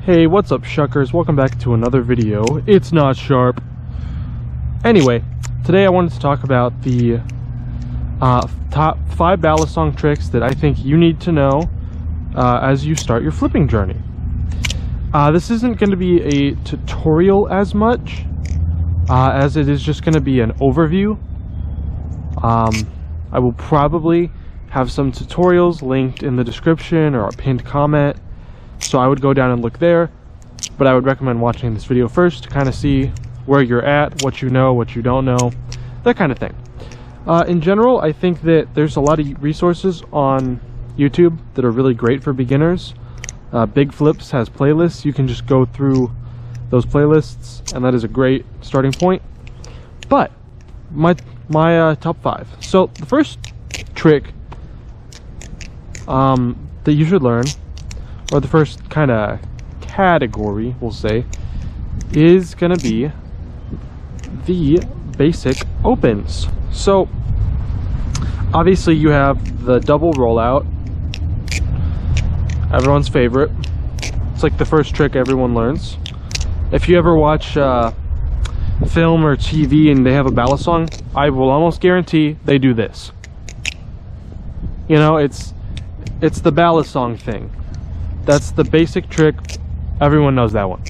Hey, what's up, shuckers? Welcome back to another video. It's not sharp. Anyway, today I wanted to talk about the top 5 balisong tricks that I think you need to know as you start your flipping journey. This isn't going to be a tutorial as much as it is just going to be an overview. I will probably have some tutorials linked in the description or a pinned comment. So I would go down and look there, but I would recommend watching this video first to kind of see where you're at, what you know, what you don't know, that kind of thing. In general, I think that there's a lot of resources on YouTube that are really great for beginners. Big Flips has playlists. You can just go through those playlists, and that is a great starting point. But my top 5. So the first trick that you should learn, or the first kind of category, we'll say, is going to be the basic opens. So obviously you have the double rollout, everyone's favorite. It's like the first trick everyone learns. If you ever watch film or TV and they have a balisong, I will almost guarantee they do this. You know, it's the balisong thing. That's the basic trick. Everyone knows that one.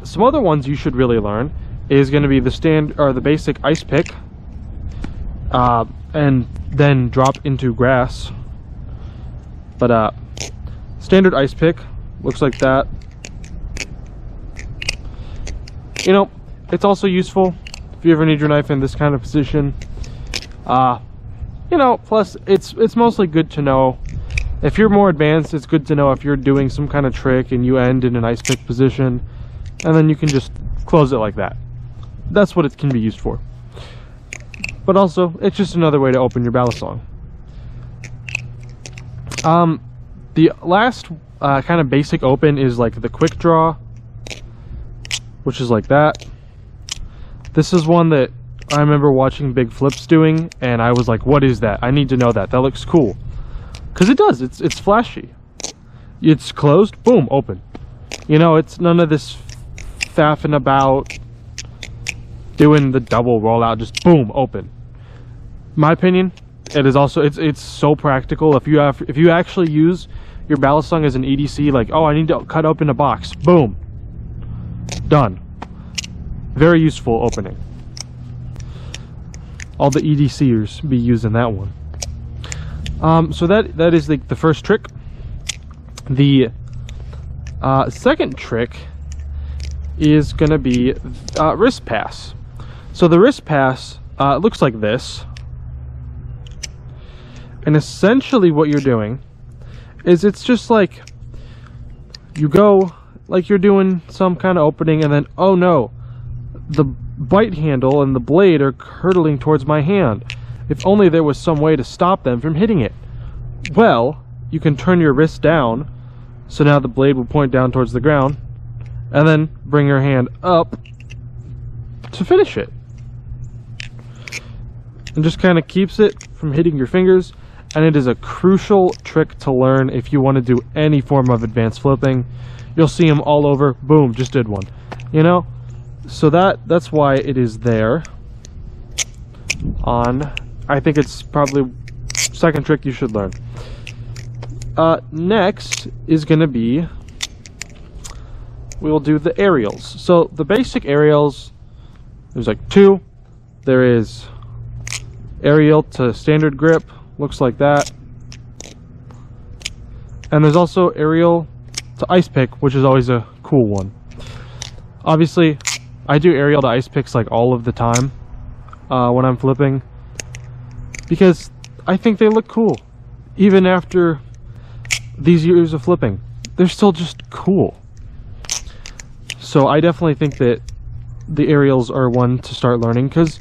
Some other ones you should really learn is going to be the basic ice pick, and then drop into grass. But standard ice pick looks like that. You know, it's also useful if you ever need your knife in this kind of position. You know, plus it's mostly good to know. If you're more advanced, it's good to know if you're doing some kind of trick and you end in an ice pick position, and then you can just close it like that. That's what it can be used for. But also, it's just another way to open your balisong. The last kind of basic open is like the quick draw, which is like that. This is one that I remember watching Big Flips doing, and I was like, what is that? I need to know that. That looks cool. Because it does, it's flashy. It's closed, boom, open. You know, it's none of this faffing about doing the double rollout, just boom, open. My opinion, it is also, it's so practical. If you actually use your balisong as an EDC, like, oh, I need to cut open a box, boom, done. Very useful opening. All the EDCers be using that one. So that is the first trick. The second trick is going to be wrist pass. So the wrist pass looks like this. And essentially what you're doing is it's just like you go like you're doing some kind of opening, and then, oh no, the bite handle and the blade are hurtling towards my hand. If only there was some way to stop them from hitting it. Well, you can turn your wrist down, so now the blade will point down towards the ground, and then bring your hand up to finish it. And just kind of keeps it from hitting your fingers, and it is a crucial trick to learn if you want to do any form of advanced flipping. You'll see them all over. Boom, just did one. You know? So that's why it is there. I think it's probably second trick you should learn. Next is going to be, we'll do the aerials. So the basic aerials, there's like 2. There is aerial to standard grip, looks like that. And there's also aerial to ice pick, which is always a cool one. Obviously, I do aerial to ice picks like all of the time when I'm flipping, because I think they look cool. Even after these years of flipping, they're still just cool. So I definitely think that the aerials are one to start learning, because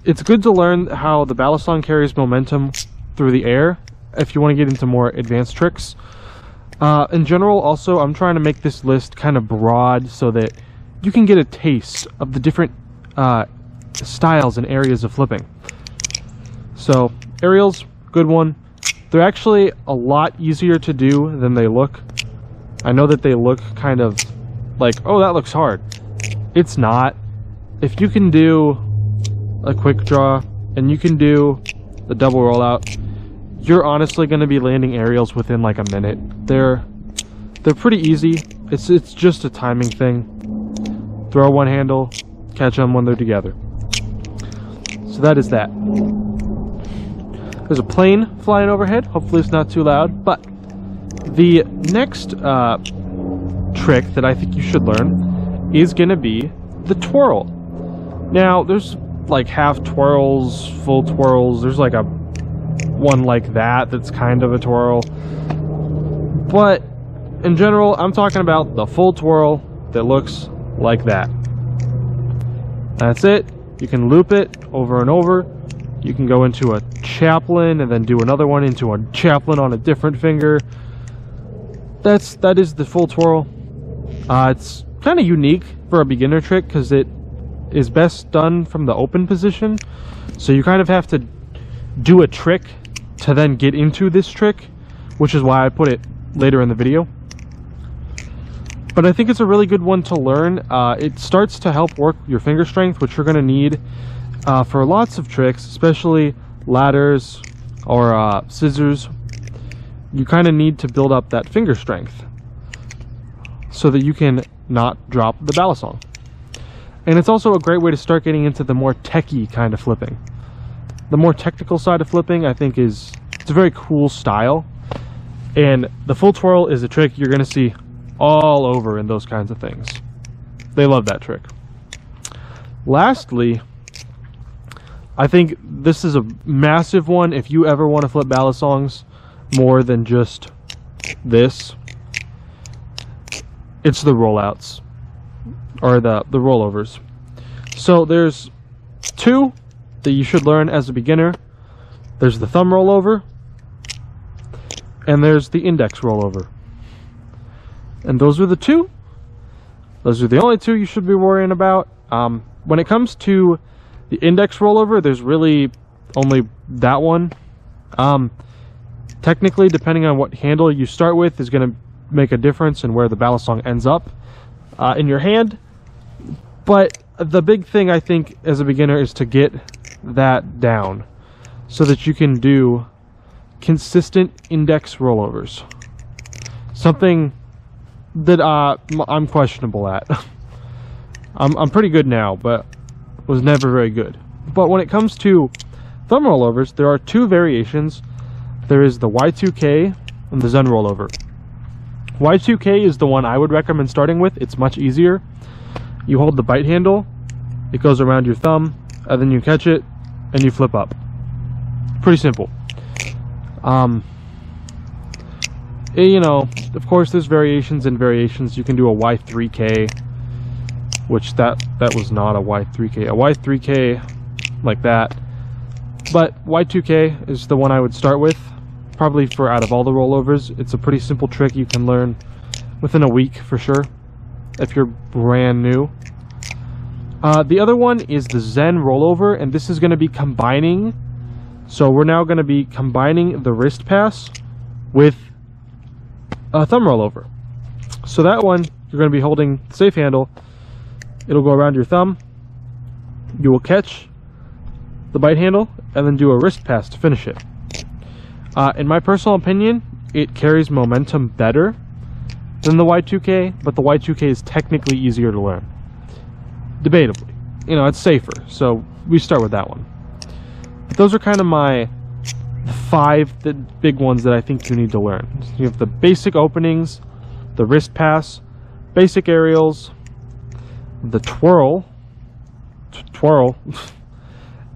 it's good to learn how the balisong carries momentum through the air if you want to get into more advanced tricks. In general, also, I'm trying to make this list kind of broad so that you can get a taste of the different styles and areas of flipping. So aerials, good one. They're actually a lot easier to do than they look. I know that they look kind of like, oh, that looks hard. It's not. If you can do a quick draw and you can do the double rollout, you're honestly going to be landing aerials within like a minute. They're pretty easy. It's just a timing thing. Throw one handle, catch them when they're together. So that is that. There's a plane flying overhead. Hopefully it's not too loud. But the next trick that I think you should learn is going to be the twirl. Now, there's like half twirls, full twirls. There's like a one like that's kind of a twirl. But in general, I'm talking about the full twirl that looks like that. That's it. You can loop it over and over. You can go into a chaplain and then do another one into a chaplain on a different finger. That is the full twirl. It's kind of unique for a beginner trick because it is best done from the open position. So you kind of have to do a trick to then get into this trick, which is why I put it later in the video. But I think it's a really good one to learn. It starts to help work your finger strength, which you're going to need for lots of tricks, especially ladders or scissors. You kind of need to build up that finger strength so that you can not drop the balisong. And it's also a great way to start getting into the more techie kind of flipping. The more technical side of flipping, I think, it's a very cool style. And the full twirl is a trick you're going to see all over in those kinds of things. They love that trick. Lastly, I think this is a massive one if you ever want to flip balisongs more than just this. It's the rollouts, or the rollovers. So there's two that you should learn as a beginner. There's the thumb rollover, and there's the index rollover. And those are the two. Those are the only two you should be worrying about. When it comes to the index rollover, there's really only that one. Technically, depending on what handle you start with is going to make a difference in where the balisong ends up in your hand. But the big thing, I think, as a beginner is to get that down so that you can do consistent index rollovers. Something that I'm questionable at. I'm pretty good now, but was never very good. But when it comes to thumb rollovers, there are two variations. There is the Y2K and the Zen rollover. Y2K is the one I would recommend starting with. It's much easier. You hold the bite handle, it goes around your thumb, and then you catch it, and you flip up. Pretty simple. You know, of course, there's variations and variations. You can do a Y3K, which that was not a Y3K. A Y3K like that. But Y2K is the one I would start with, probably for out of all the rollovers. It's a pretty simple trick you can learn within a week for sure, if you're brand new. The other one is the Zen rollover, and this is going to be combining. So we're now going to be combining the wrist pass with a thumb rollover. So that one, you're going to be holding the safe handle. It'll go around your thumb. You will catch the bite handle and then do a wrist pass to finish it. In my personal opinion, it carries momentum better than the Y2K, but the Y2K is technically easier to learn. Debatably. You know, it's safer, so we start with that one. But those are kind of my 5 big ones that I think you need to learn. You have the basic openings, the wrist pass, basic aerials, the twirl,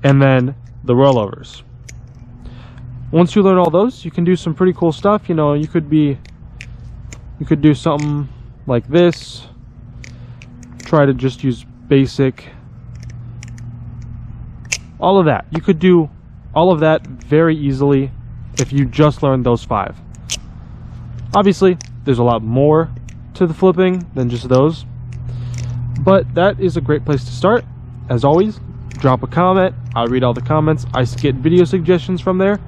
and then the rollovers. Once you learn all those, you can do some pretty cool stuff. You know, you could do something like this. Try to just use basic. All of that. You could do all of that very easily if you just learned those 5. Obviously, there's a lot more to the flipping than just those. But that is a great place to start. As always, drop a comment. I'll read all the comments. I get video suggestions from there.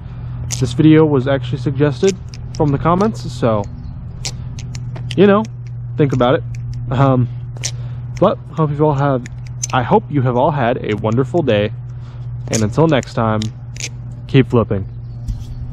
This video was actually suggested from the comments, so you know, think about it. But I hope you have all had a wonderful day. And until next time, keep flipping.